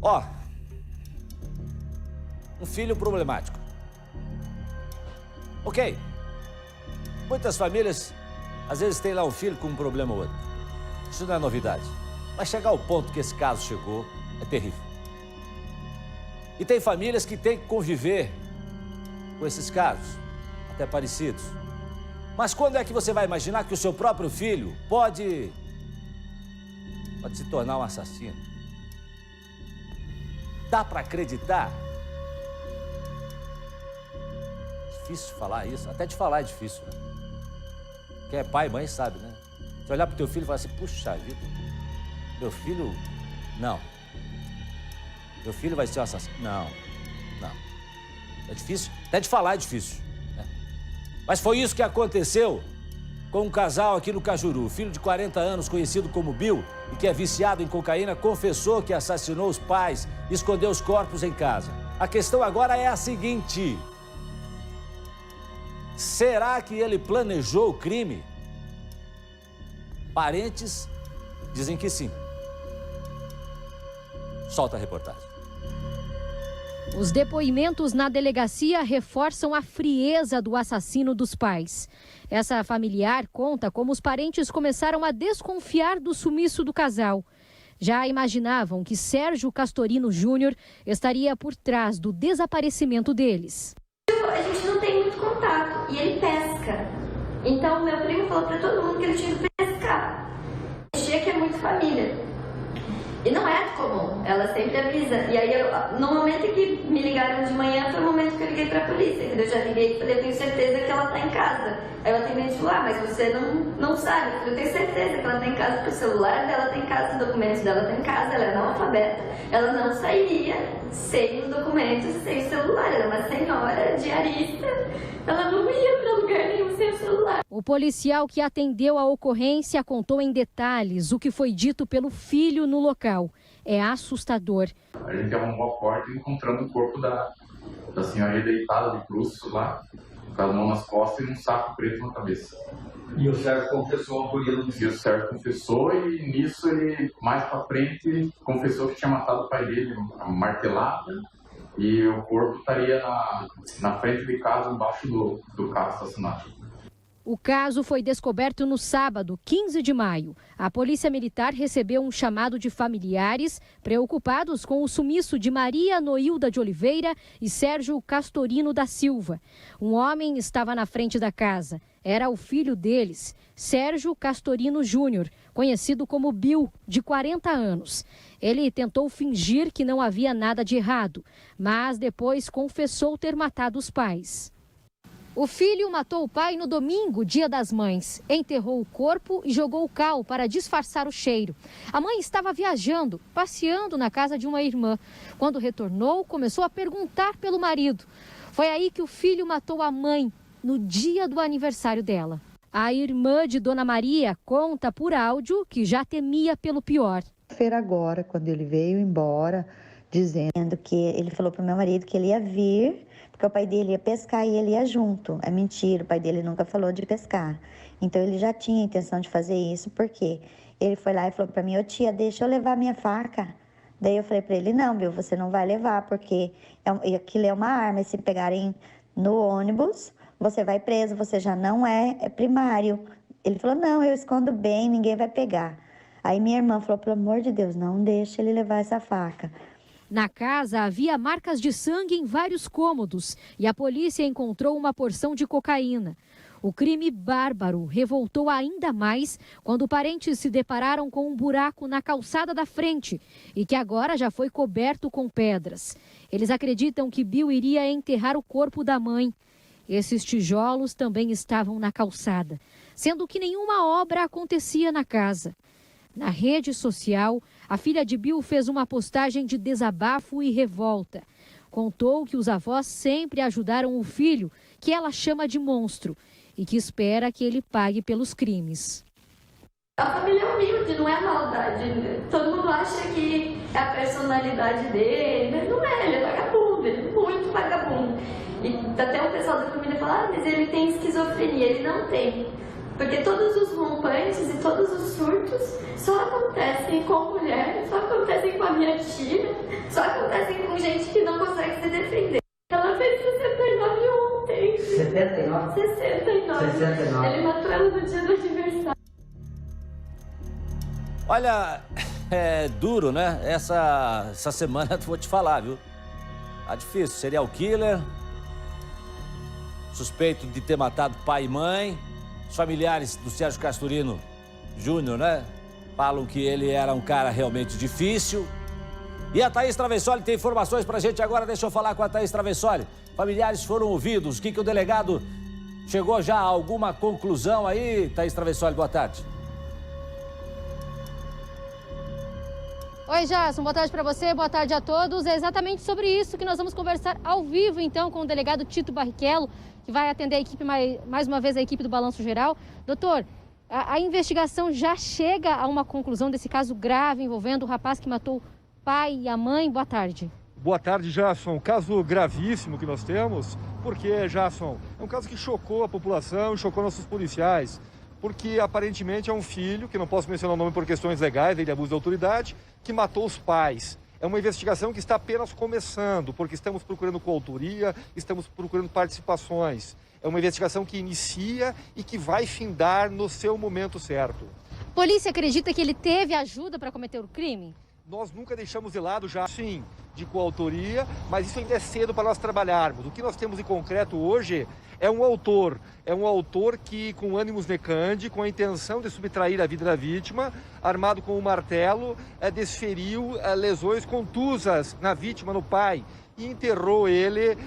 Ó, um filho problemático. Ok, muitas famílias, às vezes, têm lá um filho com um problema ou outro. Isso não é novidade. Mas chegar ao ponto que esse caso chegou é terrível. E tem famílias que têm que conviver com esses casos, até parecidos. Mas quando é que você vai imaginar que o seu próprio filho pode se tornar um assassino? Dá para acreditar? Difícil falar isso, até de falar é difícil, né? Quem é pai e mãe sabe, né? Você olhar pro teu filho e falar assim, puxa vida, meu filho, não. Meu filho vai ser um assassino. Não. É difícil, até de falar é difícil, né? Mas foi isso que aconteceu com um casal aqui no Cajuru. O filho de 40 anos, conhecido como Bill, e que é viciado em cocaína, confessou que assassinou os pais e escondeu os corpos em casa. A questão agora é a seguinte: será que ele planejou o crime? Parentes dizem que sim. Solta a reportagem. Os depoimentos na delegacia reforçam a frieza do assassino dos pais. Essa familiar conta como os parentes começaram a desconfiar do sumiço do casal. Já imaginavam que Sérgio Castorino Júnior estaria por trás do desaparecimento deles. A gente não tem muito contato e ele pesca. Então meu primo falou para todo mundo que ele tinha que pescar. Achei que é muito família. E não é comum, ela sempre avisa. E aí, no momento que me ligaram de manhã, foi o momento que eu liguei pra polícia. Eu já liguei e falei, eu tenho certeza que ela tá em casa. Aí o atendente falou, mas você não sabe. Eu falei, eu tenho certeza que ela tá em casa, porque o celular dela tá em casa, os documentos dela tá em casa, ela é analfabeta. Ela não sairia sem os documentos e sem o celular. Ela é uma senhora diarista. Ela não ia pra lugar nenhum sem o celular. O policial que atendeu a ocorrência contou em detalhes o que foi dito pelo filho no local. É assustador. A gente arrombou a porta e encontrando o corpo da senhora deitada de bruços lá, com as mãos nas costas e um saco preto na cabeça. E o Sérgio confessou a polícia? E o Sérgio confessou e nisso ele, mais pra frente, confessou que tinha matado o pai dele, uma martelada, e o corpo estaria na frente de casa, embaixo do carro estacionado. O caso foi descoberto no sábado, 15 de maio. A Polícia Militar recebeu um chamado de familiares preocupados com o sumiço de Maria Noilda de Oliveira e Sérgio Castorino da Silva. Um homem estava na frente da casa. Era o filho deles, Sérgio Castorino Júnior, conhecido como Bill, de 40 anos. Ele tentou fingir que não havia nada de errado, mas depois confessou ter matado os pais. O filho matou o pai no domingo, Dia das Mães. Enterrou o corpo e jogou o cal para disfarçar o cheiro. A mãe estava viajando, passeando na casa de uma irmã. Quando retornou, começou a perguntar pelo marido. Foi aí que o filho matou a mãe, no dia do aniversário dela. A irmã de Dona Maria conta por áudio que já temia pelo pior. Agora, quando ele veio embora, dizendo que ele falou para o meu marido que ele ia vir, porque o pai dele ia pescar e ele ia junto. É mentira, o pai dele nunca falou de pescar. Então ele já tinha a intenção de fazer isso, porque ele foi lá e falou para mim, ô tia, deixa eu levar minha faca. Daí eu falei para ele, não, Bill, você não vai levar, porque aquilo é uma arma, e se pegarem no ônibus, você vai preso, você já não é primário. Ele falou, não, eu escondo bem, ninguém vai pegar. Aí minha irmã falou, pelo amor de Deus, não deixa ele levar essa faca. Na casa havia marcas de sangue em vários cômodos e a polícia encontrou uma porção de cocaína. O crime bárbaro revoltou ainda mais quando parentes se depararam com um buraco na calçada da frente e que agora já foi coberto com pedras. Eles acreditam que Bill iria enterrar o corpo da mãe. Esses tijolos também estavam na calçada, sendo que nenhuma obra acontecia na casa. Na rede social, a filha de Bill fez uma postagem de desabafo e revolta. Contou que os avós sempre ajudaram o filho, que ela chama de monstro, e que espera que ele pague pelos crimes. A família é humilde, não é maldade. Todo mundo acha que é a personalidade dele, mas não é, ele é vagabundo, ele é muito vagabundo. E até o pessoal da família fala, mas ele tem esquizofrenia, ele não tem. Porque todos os rompantes e todos os surtos só acontecem com mulher, só acontecem com com a minha tia, só acontecem com gente que não consegue se defender. Ela fez 69 ontem. 79? 69. 69. Ele matou ela no dia do aniversário. Olha, é duro, né? Essa semana, vou te falar, viu? Tá difícil. Serial killer, suspeito de ter matado pai e mãe. Os familiares do Sérgio Castorino Júnior, né? Falam que ele era um cara realmente difícil. E a Thaís Travessoli tem informações pra gente agora. Deixa eu falar com a Thaís Travessoli. Familiares foram ouvidos. O que o delegado chegou já a alguma conclusão aí? Thaís Travessoli, boa tarde. Oi, Jason, boa tarde para você, boa tarde a todos. É exatamente sobre isso que nós vamos conversar ao vivo, então, com o delegado Tito Barrichello, que vai atender a equipe, mais uma vez, a equipe do Balanço Geral. Doutor, a investigação já chega a uma conclusão desse caso grave envolvendo o rapaz que matou o pai e a mãe? Boa tarde. Boa tarde, Jason. Caso gravíssimo que nós temos, porque, Jason, é um caso que chocou a população, chocou nossos policiais, porque aparentemente é um filho, que não posso mencionar o nome por questões legais, de abuso de autoridade, que matou os pais. É uma investigação que está apenas começando, porque estamos procurando coautoria, estamos procurando participações. É uma investigação que inicia e que vai findar no seu momento certo. A polícia acredita que ele teve ajuda para cometer o crime? Nós nunca deixamos de lado já, sim, de coautoria, mas isso ainda é cedo para nós trabalharmos. O que nós temos em concreto hoje é um autor que, com ânimos necandi, com a intenção de subtrair a vida da vítima, armado com um martelo, desferiu lesões contusas na vítima, no pai, e enterrou ele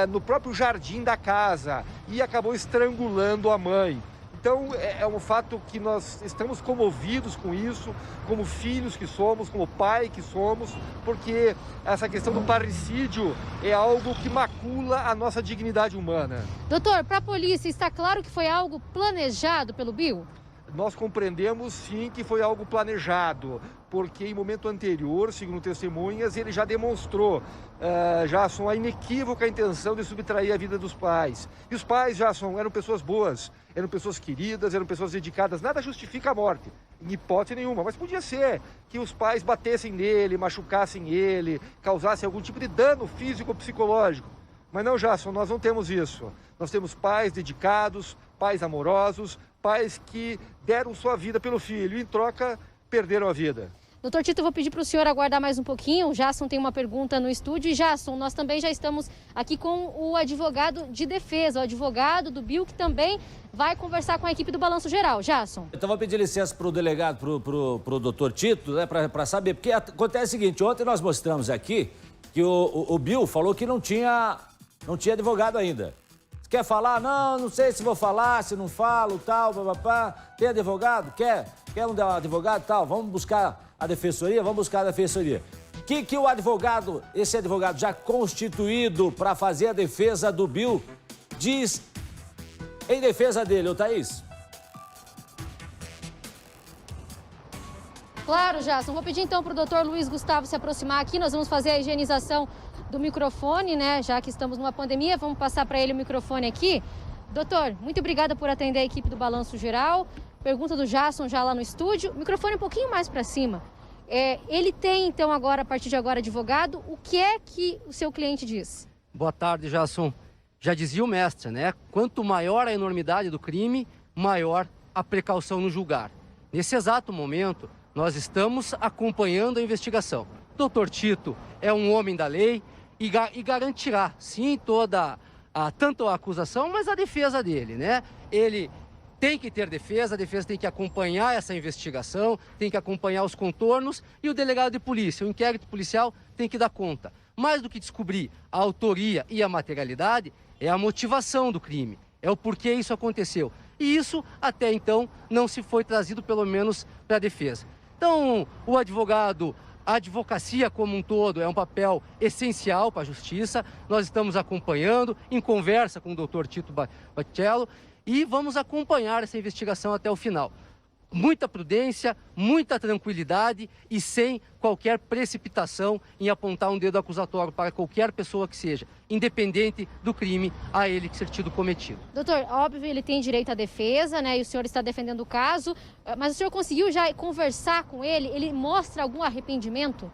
no próprio jardim da casa e acabou estrangulando a mãe. Então, é um fato que nós estamos comovidos com isso, como filhos que somos, como pai que somos, porque essa questão do parricídio é algo que macula a nossa dignidade humana. Doutor, para a polícia, está claro que foi algo planejado pelo Bill? Nós compreendemos, sim, que foi algo planejado, porque em momento anterior, segundo testemunhas, ele já demonstrou, Jason, a inequívoca intenção de subtrair a vida dos pais. E os pais, Jason, eram pessoas boas, eram pessoas queridas, eram pessoas dedicadas. Nada justifica a morte, em hipótese nenhuma, mas podia ser que os pais batessem nele, machucassem ele, causassem algum tipo de dano físico ou psicológico. Mas não, Jason, nós não temos isso. Nós temos pais dedicados, pais amorosos, pais que deram sua vida pelo filho e, em troca, perderam a vida. Doutor Tito, eu vou pedir para o senhor aguardar mais um pouquinho. O Jason tem uma pergunta no estúdio. E, Jason, nós também já estamos aqui com o advogado de defesa, o advogado do Bill, que também vai conversar com a equipe do Balanço Geral. Jason. Então, vou pedir licença para o delegado, para o doutor Tito, né, para saber. Porque acontece o seguinte, ontem nós mostramos aqui que o Bill falou que não tinha advogado ainda. Quer falar? Não sei se vou falar, se não falo, tal, papapá. Tem advogado? Quer um advogado, tal? Vamos buscar a defensoria? Vamos buscar a defensoria. Que o advogado, esse advogado já constituído para fazer a defesa do Bill, diz em defesa dele, ô Thaís? Claro, Jason. Vou pedir então para o doutor Luiz Gustavo se aproximar aqui. Nós vamos fazer a higienização do microfone, né? Já que estamos numa pandemia, vamos passar para ele o microfone aqui. Doutor, muito obrigada por atender a equipe do Balanço Geral. Pergunta do Jason já lá no estúdio. Microfone um pouquinho mais para cima. Ele tem, então, agora, a partir de agora, advogado. O que é que o seu cliente diz? Boa tarde, Jason. Já dizia o mestre, né? Quanto maior a enormidade do crime, maior a precaução no julgar. Nesse exato momento, nós estamos acompanhando a investigação. Doutor Tito é um homem da lei e garantirá, sim, tanto a acusação, mas a defesa dele, né? Ele tem que ter defesa, a defesa tem que acompanhar essa investigação, tem que acompanhar os contornos e o delegado de polícia, o inquérito policial tem que dar conta. Mais do que descobrir a autoria e a materialidade, é a motivação do crime, é o porquê isso aconteceu. E isso, até então, não se foi trazido, pelo menos, para a defesa. Então, o advogado, a advocacia como um todo é um papel essencial para a justiça. Nós estamos acompanhando, em conversa com o doutor Tito Barrichello, e vamos acompanhar essa investigação até o final. Muita prudência, muita tranquilidade e sem qualquer precipitação em apontar um dedo acusatório para qualquer pessoa que seja, independente do crime a ele ser tido cometido. Doutor, óbvio, ele tem direito à defesa, né? E o senhor está defendendo o caso, mas o senhor conseguiu já conversar com ele? Ele mostra algum arrependimento?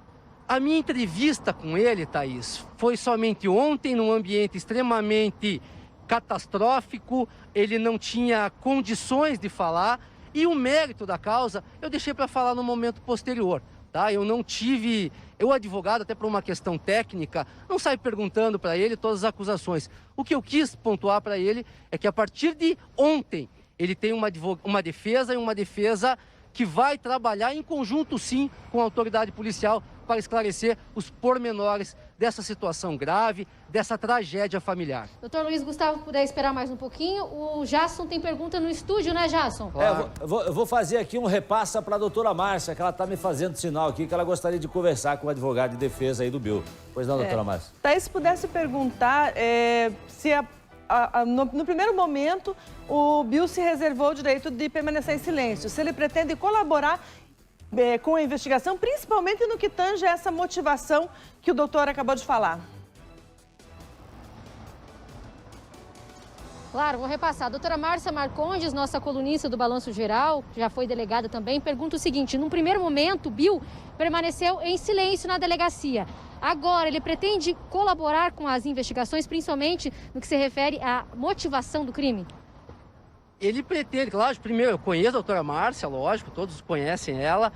A minha entrevista com ele, Thaís, foi somente ontem, num ambiente extremamente catastrófico, ele não tinha condições de falar e o mérito da causa eu deixei para falar no momento posterior, tá? Eu não tive... O advogado, até por uma questão técnica, não sai perguntando para ele todas as acusações. O que eu quis pontuar para ele é que a partir de ontem ele tem uma defesa e uma defesa que vai trabalhar em conjunto, sim, com a autoridade policial para esclarecer os pormenores dessa situação grave, dessa tragédia familiar. Doutor Luiz Gustavo, puder esperar mais um pouquinho, o Jasson tem pergunta no estúdio, né, Jasson? Claro. Eu vou fazer aqui um repassa para a doutora Márcia, que ela está me fazendo sinal aqui, que ela gostaria de conversar com o advogado de defesa aí do Bill. Pois não, doutora Márcia? Thaís, se pudesse perguntar se no primeiro momento o Bill se reservou o direito de permanecer em silêncio, se ele pretende colaborar com a investigação, principalmente no que tange essa motivação que o doutor acabou de falar. Claro, vou repassar. A doutora Márcia Marcondes, nossa colunista do Balanço Geral, que já foi delegada também, pergunta o seguinte: num primeiro momento, o Bill permaneceu em silêncio na delegacia. Agora, ele pretende colaborar com as investigações, principalmente no que se refere à motivação do crime? Ele pretende, claro, primeiro, eu conheço a doutora Márcia, lógico, todos conhecem ela.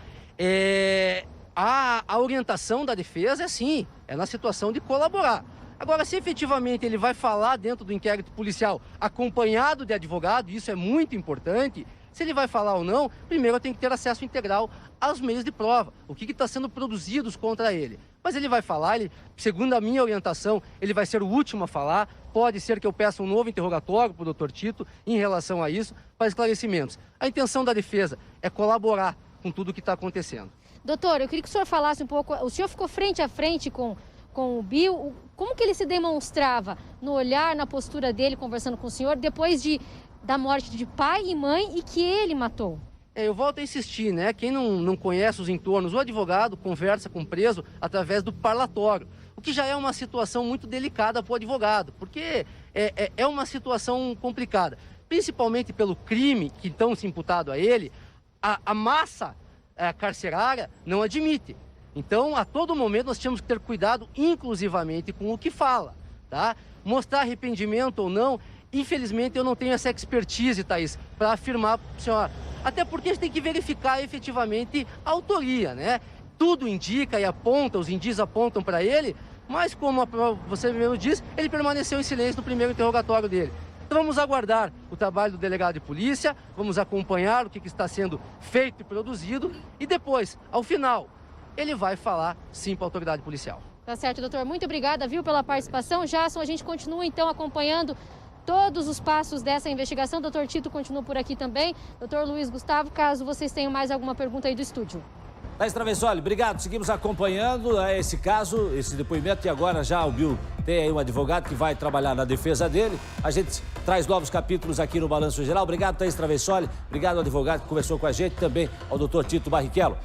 A orientação da defesa é sim, é na situação de colaborar. Agora, se efetivamente ele vai falar dentro do inquérito policial acompanhado de advogado, isso é muito importante, se ele vai falar ou não, primeiro eu tenho que ter acesso integral aos meios de prova, o que está sendo produzidos contra ele. Mas ele vai falar, segundo a minha orientação, ele vai ser o último a falar. Pode ser que eu peça um novo interrogatório para o doutor Tito em relação a isso, para esclarecimentos. A intenção da defesa é colaborar com tudo o que está acontecendo. Doutor, eu queria que o senhor falasse um pouco, o senhor ficou frente a frente com o Bill, como que ele se demonstrava no olhar, na postura dele, conversando com o senhor, depois da morte de pai e mãe e que ele matou? Eu volto a insistir, né? Quem não conhece os entornos, o advogado conversa com o preso através do parlatório, o que já é uma situação muito delicada para o advogado, porque é uma situação complicada, principalmente pelo crime que estão se imputado a ele, a massa carcerária não admite. Então, a todo momento, nós temos que ter cuidado, inclusivamente, com o que fala, tá? Mostrar arrependimento ou não, infelizmente, eu não tenho essa expertise, Thaís, para afirmar para a senhora. Até porque a gente tem que verificar efetivamente a autoria, né? Tudo indica e aponta, os indícios apontam para ele, mas como você mesmo disse, ele permaneceu em silêncio no primeiro interrogatório dele. Então vamos aguardar o trabalho do delegado de polícia, vamos acompanhar o que está sendo feito e produzido e depois, ao final, ele vai falar sim para a autoridade policial. Tá certo, doutor. Muito obrigada, viu, pela participação. Jasson, a gente continua então acompanhando todos os passos dessa investigação. Doutor Tito continua por aqui também. Doutor Luiz Gustavo, caso vocês tenham mais alguma pergunta aí do estúdio. Thaís Travessoli, obrigado. Seguimos acompanhando esse caso, esse depoimento, e agora já o Bill tem aí um advogado que vai trabalhar na defesa dele. A gente traz novos capítulos aqui no Balanço Geral. Obrigado, Thaís Travessoli. Obrigado ao advogado que conversou com a gente, também ao doutor Tito Barrichello.